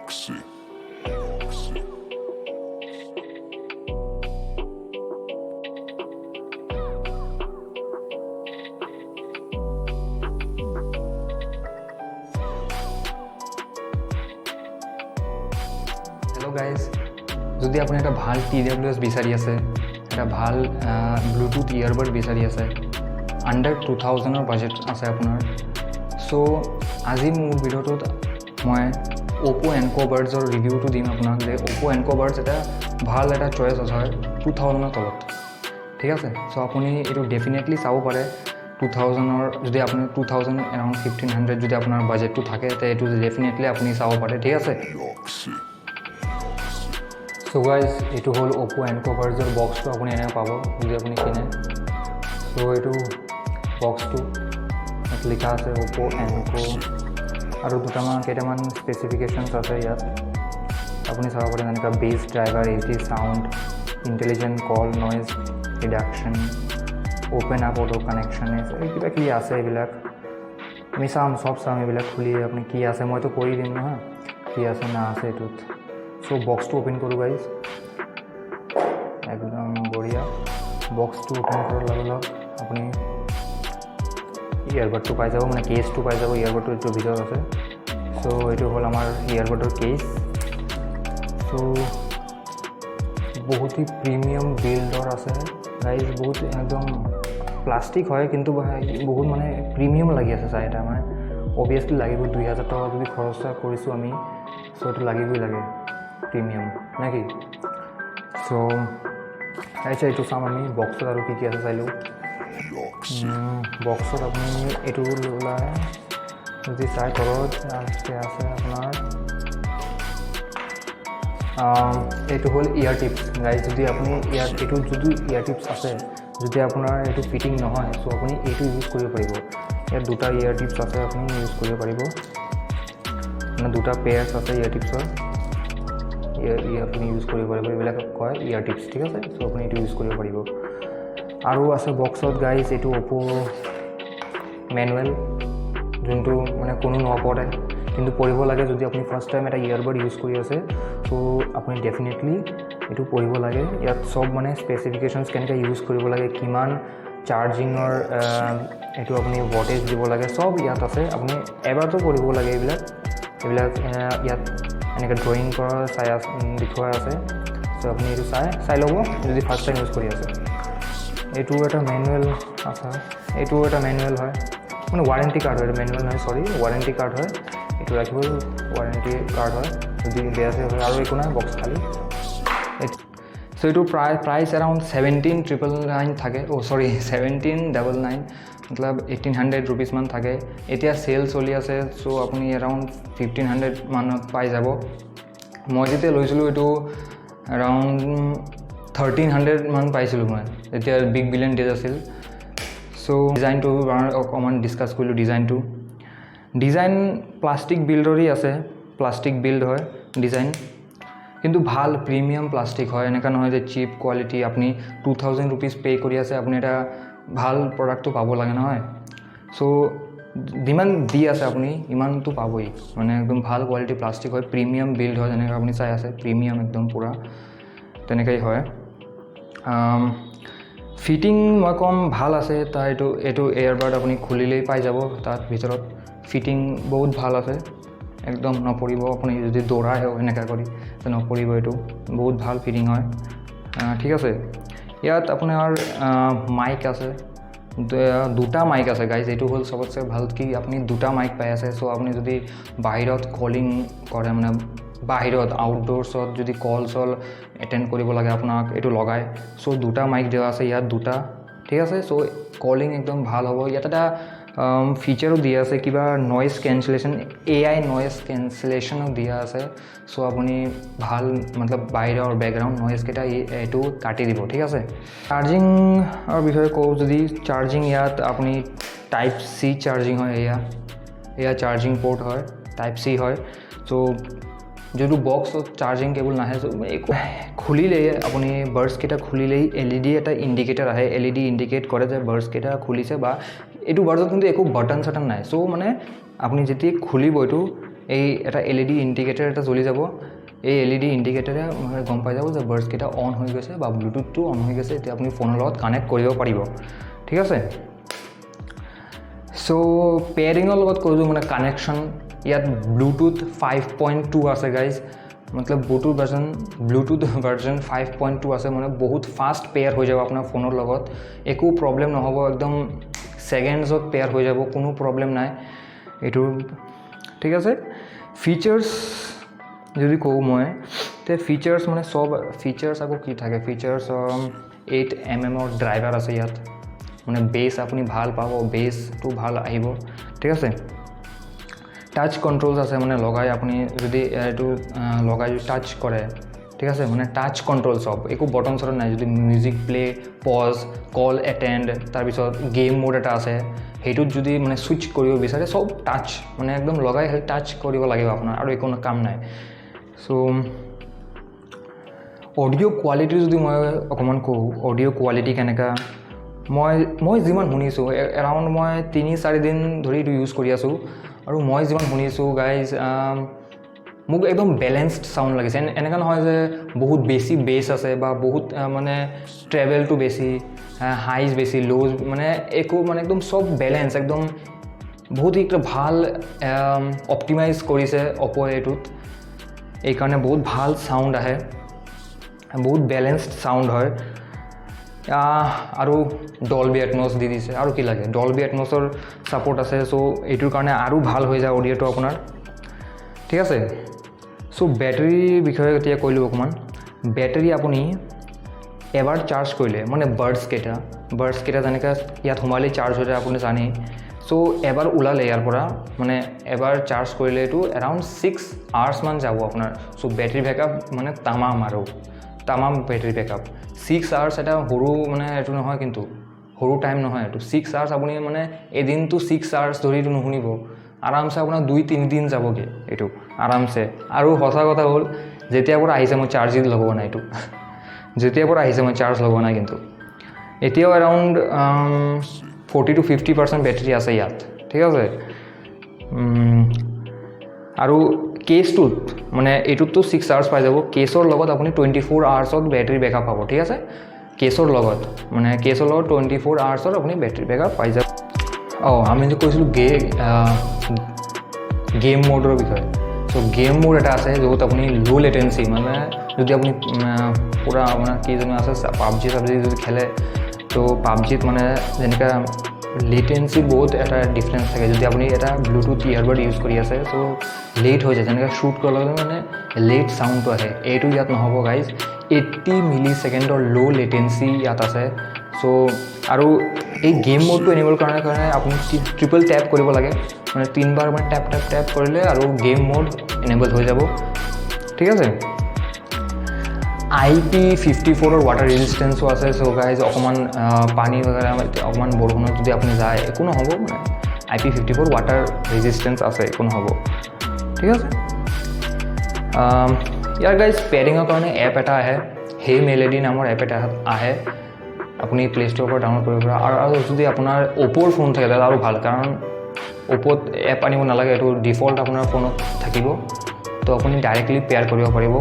Hello guys, যদি আপুনি এটা ভাল TWS বিচাৰি আছে, এটা ভাল ব্লুটুথ ইয়াৰবাড বিচাৰি আছে, আণ্ডাৰ 2000ৰ বাজেট আছে আপোনাৰ, চ' আজি মোৰ ভিডিঅ'টোত মই অ'পো এনকো বাৰ্ডছৰ ৰিভিউটো দিম আপোনাক যে অ'পো এনকো বাৰ্ডছ এটা ভাল এটা চইচ হয় 2000ৰ তলত, ঠিক আছে। চ' আপুনি এইটো ডেফিনেটলি চাব পাৰে 2000ৰ, যদি আপুনি 2000 এৰাউণ্ড 1500 যদি আপোনাৰ বাজেটটো থাকে তে এইটো ডেফিনেটলি আপুনি চাব পাৰে, ঠিক আছে। চ' গাইজ, এইটো হ'ল অ'পো এনকো বাৰ্ডছৰ বক্সটো আপুনি এনেকৈ পাব যদি আপুনি কিনে। চ' এইটো বক্সটো লিখা আছে অ'পো এনকো আৰু কেইটামান স্পেচিফিকেশ্যনছ আছে ইয়াত আপুনি চাব পাৰে, যেনেকৈ bass driver, HD sound, intelligent call noise reduction, open up auto connection, কিবা কি আছে এইবিলাক আমি চব চাম এইবিলাক খুলি আপুনি কি আছে মইতো কৰি দিম নহয় কি আছে না আছে এইটোত। চ' বক্সটো অ'পেন কৰোঁ গাইজ, একদম বঢ়িয়া। বক্সটো অ'পেন কৰাৰ লগে লগে আপুনি ইয়াৰবাডটো পাই যাব, মানে কেছটো পাই যাব, ইয়াৰবাডটো এইটো ভিতৰত আছে। চ' এইটো হ'ল আমাৰ ইয়াৰবাডৰ কেছ। চ' বহুতেই প্ৰিমিয়াম বিল্ডৰ আছে গাইজ, বহুত একদম প্লাষ্টিক হয় কিন্তু বহুত মানে প্ৰিমিয়াম লাগি আছে চাই এটা, মানে অভিয়াছলি লাগিব 2000 টকা যদি খৰচ কৰিছোঁ আমি, চ' এইটো লাগিবই লাগে প্ৰিমিয়াম নে কি। চ' এইটো চাম আমি বক্সত আৰু কি আছে চাই লওঁ। বক্সত আপুনি এইটো ওলাই যদি চাই তলত আছে আপোনাৰ এইটো হ'ল ইয়াৰ টিপছ গাইজ। যদি আপুনি এইটো যদি ইয়াৰ টিপছ আছে, যদি আপোনাৰ এইটো ফিটিং নহয়, চ' আপুনি এইটো ইউজ কৰিব পাৰিব। ইয়াত দুটা ইয়াৰ টিপছ আছে, আপুনি ইউজ কৰিব পাৰিব, মানে দুটা পেয়াৰ্ছ আছে ইয়াৰ টিপছৰ, আপুনি ইউজ কৰিব পাৰিব, এইবিলাক কয় ইয়াৰ টিপছ, ঠিক আছে। চ' আপুনি এইটো ইউজ কৰিব পাৰিব। আৰু আছে বক্সত গাইজ এইটো অ'পো মেনুৱেল, যোনটো মানে কোনো নপঢ়ে কিন্তু পঢ়িব লাগে। যদি আপুনি ফাৰ্ষ্ট টাইম এটা ইয়াৰবাড ইউজ কৰি আছে, চ' আপুনি ডেফিনেটলি এইটো পঢ়িব লাগে। ইয়াত চব মানে স্পেচিফিকেশ্যনছ কেনেকৈ ইউজ কৰিব লাগে, কিমান চাৰ্জিঙৰ এইটো আপুনি ভল্টেজ দিব লাগে, চব ইয়াত আছে। আপুনি এবাৰতো পঢ়িব লাগে এইবিলাক ইয়াত এনেকৈ ড্ৰয়িং কৰা দেখুওৱা আছে। চ' আপুনি এইটো চাই ল'ব যদি ফাৰ্ষ্ট টাইম ইউজ কৰি আছে। এইটো এটা মেনুৱেল আছে, এইটো এটা মেনুৱেল হয়, মানে ৱাৰেণ্টি কাৰ্ড হয়, মেনুৱেল নহয় চৰি, ৱাৰেণ্টি কাৰ্ড হয়। এইটো ৰাখিব, ৱাৰেণ্টি কাৰ্ড হয়, যদি বেয়া হয় আৰু একো নাই, বক্স খালী। চ' এইটো প্ৰাইচ এৰাউণ্ড 17,999 থাকে, 1799, মতলব 1800 ৰুপিজমান থাকে। এতিয়া চেল চলি আছে, চ' আপুনি এৰাউণ্ড 1500 মানত পাই যাব। মই যেতিয়া লৈছিলোঁ এইটো এৰাউণ্ড 1300 মান পাইছিলোঁ মই, যেতিয়া বিগ বিলিয়ন ডেজ আছিল। চ' ডিজাইনটো অকণমান ডিছকাছ কৰিলোঁ। ডিজাইন প্লাষ্টিক বিল্ডৰেই আছে, প্লাষ্টিক বিল্ড হয় ডিজাইন, কিন্তু ভাল প্ৰিমিয়াম প্লাষ্টিক হয়, এনেকুৱা নহয় যে চিপ কোৱালিটি। আপুনি 2000 ৰুপিজ পে' কৰি আছে, আপুনি এটা ভাল প্ৰডাক্টটো পাব লাগে নহয়। চ' যিমান দি আছে আপুনি ইমানটো পাবই, মানে একদম ভাল কোৱালিটি প্লাষ্টিক হয়, প্ৰিমিয়াম বিল্ড হয়, যেনেকৈ আপুনি চাই আছে প্ৰিমিয়াম একদম পূৰা তেনেকৈ হয়। ফিটিং মই ক'ম ভাল আছে তাৰ, এইটো এয়াৰবাড আপুনি খুলিলেই পাই যাব, তাত ভিতৰত ফিটিং বহুত ভাল আছে, একদম নপৰিব। আপুনি যদি দৌৰাই এনেকুৱা কৰি নপৰিব, এইটো বহুত ভাল ফিটিং হয়, ঠিক আছে। ইয়াত আপোনাৰ মাইক আছে, দুটা মাইক আছে গাইজ। এইটো হ'ল চবতছে ভাল কি আপুনি দুটা মাইক পাই আছে। চ' আপুনি যদি বাহিৰত কলিং কৰে, মানে বাহিৰত আউটডোৰ্ছত যদি কল এটেণ্ড কৰিব লাগে আপোনাক, এইটো লগায়। চ' দুটা মাইক দিয়া আছে ইয়াত দুটা, ঠিক আছে। চ' কলিং একদম ভাল হ'ব। ইয়াত এটা ফিচাৰো দিয়া আছে, কিবা নইজ কেঞ্চেলেশ্যন, AI নইজ কেঞ্চেলেশ্যনো দিয়া আছে। চ' আপুনি ভাল মতলব বাহিৰৰ বেকগ্ৰাউণ্ড নইজকেইটা এইটো কাটি দিব, ঠিক আছে। চাৰ্জিঙৰ বিষয়ে কওঁ যদি, চাৰ্জিং ইয়াত আপুনি টাইপ C চাৰ্জিং হয়, এয়া চাৰ্জিং পৰ্ট হয়, টাইপ C হয়। চ' যোনটো বক্সত চাৰ্জিং কেবল নাহে, একো খুলিলেই আপুনি বাৰ্ডছকেইটা খুলিলেই LED এটা ইণ্ডিকেটাৰ আহে, LED ইণ্ডিকেট কৰে যে বাৰ্ডছকেইটা খুলিছে, বা এইটো বাৰ্ডছত কিন্তু একো বাটন চাটন নাই। চ' মানে আপুনি যেতিয়া খুলিব এইটো এই এটা LED ইণ্ডিকেটৰ এটা জ্বলি যাব এই LED ইণ্ডিকেটৰে গম পাই যাব যে বাৰ্ডছকেইটা অন হৈ গৈছে বা ব্লুটুথটো অন হৈ গৈছে এতিয়া আপুনি ফোনৰ লগত কানেক্ট কৰিব পাৰিব ঠিক আছে সো পেয়াৰিঙৰ লগত কৈছোঁ মানে কানেকশ্যন ইয়াত ব্লুটুথ 5.2 আছে গাইজ मतलब ब्लूटूथ वर्जन 5.2 আছে মানে বহুত ফাষ্ট পেয়াৰ হৈ যাব আপোনাৰ ফোনৰ লগত একো প্ৰবলেম নহব একদম সেকেন্ডছত পেয়াৰ হৈ যাব কোনো প্ৰবলেম নাই এটো ঠিক আছে ফিচাৰ্স যদি কও মই তে ফিচাৰ্স মানে সব ফিচাৰ্স আকৌ কি থাকে ফিচাৰ্স 8mm ৰ ড্ৰাইভাৰ আছে ইয়াত মানে বেস আপুনি ভাল পাব বেসটো ভাল আহিব ঠিক আছে টাচ কন্ট্রোলস আছে মানে লগাই আপুনি যদি এটো লগাই টাচ কৰে ঠিক আছে মানে টাচ কন্ট্ৰোল সব একো বটন সৰ নাই যদি মিউজিক প্লে পজ কল অ্যাটেন্ড তাৰ পিছত গেম মোড এটা আছে হেতুত যদি মানে সুইচ কৰিব বিচাৰে সব টাচ মানে একদম লগাই হে টাচ কৰিব লাগিব আপোনাৰ আৰু একো কাম নাই সো অডিও কোৱালিটি যদি মই অকমান কও অডিও কোৱালিটি কেনেকা মই যিমান শুনিছো এৰাউণ্ড মই 3-4 দিন ধৰি ইটো ইউজ কৰি আছো আৰু মই যিমান শুনিছো গাইজ মোক একদম ব্যালেন্সড সাউন্ড লাগিছে এনেকা নহয় যে বহুত বেছি বেস আছে বা বহুত মানে ট্ৰেভেল টু বেছি হাইজ বেছি লোজ মানে একো মানে একদম সব ব্যালেন্স একদম বহুত একটা ভাল অপটিমাইজ কৰিছে Oppo এটোত এই কাৰণে বহুত ভাল সাউন্ড আহে বহুত ব্যালেন্সড সাউন্ড হয় আৰু ডলবি এটমস দি দিছে আৰু কি লাগে ডলবি এটমসৰ সাপোৰ্ট আছে সো এটোৰ কাৰণে আৰু ভাল হৈ যায় অডিওটো আপোনাৰ ঠিক আছে সো ব্যাটাৰি বিষয়ে এতিয়া কইলো অকমান ব্যাটাৰি আপুনি এবাৰ চাৰ্জ কৰিলে মানে বাৰ্ডছ কেটা যেনেকা ইয়াত সোমালে চাৰ্জ হৈ যায় আপুনি জানে সো এবাৰ উলালে ইয়াৰ পৰা মানে এবাৰ চাৰ্জ কৰিলে এটো अराउंड 6 আৱাৰ্স মান যাব আপোনাৰ সো ব্যাটাৰি ব্যাকআপ মানে তামাম ব্যাটাৰি ব্যাকআপ 6 আৱাৰ্স এটা হৰু মানে এটো নহয় কিন্তু হৰু টাইম নহয় এটো 6 আৱাৰ্স আপুনি মানে এদিন তো 6 আৱাৰ্স ধৰি নুশুনিব আৰামসে আপোনাৰ 2-3 দিন যাবগে এটো আৰামসে আৰু হসা কথা হল যেতিয়া পৰা আহিছে মই চাৰ্জ লগাব নাই এটো যেতিয়া পৰা আহিছে মই চাৰ্জ লগাব নাই কিন্তু এতিয়াও अराउंड 40-50% ব্যাটাৰি আছে ইয়াত ঠিক আছে আৰু কেসটোত মানে এটোত তো 6 আৱাৰ্স পাই যাব কেসৰ লগত আপুনি 24 আৱাৰ্সত ব্যাটাৰি ব্যাকআপ পাব ঠিক আছে কেসৰ লগত মানে কেসৰ লগত 24 আৱাৰ্সত আপুনি ব্যাটাৰি ব্যাকআপ পাই যাব আমি যে কৈছিলো গেম মোডৰ বিষয়ে সো গেম মোড এটা আছে যত আপুনি লো লেটেন্সি মানে যদি আপুনি পুরা আপোনাৰ কি জানো আছে PUBG যদি খেলে তো PUBG মানে যেনেকা লেটেন্সি বহুত এটা ডিফারেন্স থাকে যদি আপুনি এটা ব্লুটুথ ইয়ারবাড ইউজ কৰি আছে সো লেট হৈ যায় যেনেকা শুট কৰলে মানে লেট সাউন্ডটো আহে এটো ইয়াত নহব গাইজ 80 মিলি সেকেন্ডৰ লো লেটেন্সি ইয়াত আছে সো আৰু এই গেম মোডটো এনেবল কাৰণে আপুনি ট্ৰিপল ট্যাপ কৰিব লাগে মানে 3 বাৰ মানে ট্যাপ কৰিলে আৰু গেম মোড এনেবল হৈ যাব ঠিক আছে IP54 ৰ ওয়াটাৰ ৰেজিস্ট্যান্সও আছে সো গাইজ অকমান পানী वगैरह অকমান বৰষুণত যদি আপুনি যায় একো নহব মানে IP54 ওয়াটাৰ ৰেজিস্ট্যান্স আছে একো নহব ঠিক আছে ইয়াৰ গাইজ পেয়াৰিঙৰ কাৰণে এপ এটা আহে হে মেলোডি নামৰ এপ এটা আহে আপুনি প্লে ষ্ট'ৰৰ পৰা ডাউনলোড কৰিব পাৰে আৰু যদি আপোনাৰ Oppo ফোন থাকে তাহলে আৰু ভাল কাৰণ Oppo এপ আনিব নালাগে এটো ডিফল্ট আপোনাৰ ফোনত থাকিব তো আপুনি ডাইৰেক্টলি পেয়াৰ কৰিব পাৰিব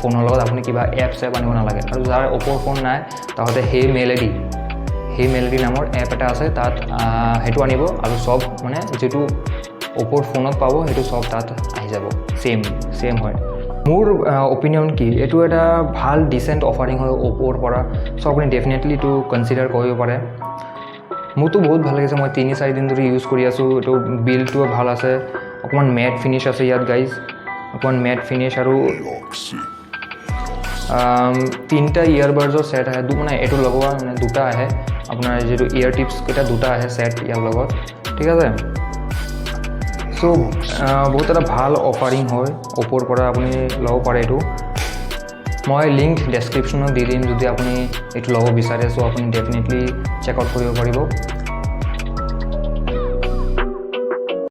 ফোনৰ লগত আপুনি কিবা এপছ আনিব নালাগে আৰু যাৰ Oppo ফোন নাই তাহলে হে মেলোডি নামৰ এপ এটা আছে তাত হেতু আনিব আৰু সব মানে যেটো Oppo ফোনত পাব হেতু সব তাত আহি যাব সেম হয় মোৰ অপিনিয়ন কি এটো এটা ভাল ডিসেন্ট অফাৰিং হয় Oppo পৰা সো আপুনি ডেফিনেটলি টু কনসিডাৰ কৰিব পাৰে মোৰতো বহুত ভাল লাগিছে মই 3-4 দিন ধৰি ইউজ কৰি আছো এটো বিল্ডটো ভাল আছে অকমান ম্যাট ফিনিশ আছে ইয়াত গাইজ অকমান ম্যাট ফিনিশ আৰু তিনটা ইয়াৰবাডছৰ সেট আহে মানে এটো লগোৱা মানে দুটা আহে আপোনাৰ যেটো ইয়াৰ টিপস কেটা দুটা আহে সেট ইয়াৰ লগত ঠিক আছে সো বহুত এটা ভাল অফাৰিং হয় Oppo পৰা আপুনি লব পাৰে এটো মই লিংক ডেসক্ৰিপচনত দি দিম যদি আপুনি এটো লব বিচাৰে সো আপুনি ডেফিনেটলি চেক আউট কৰিব পাৰিব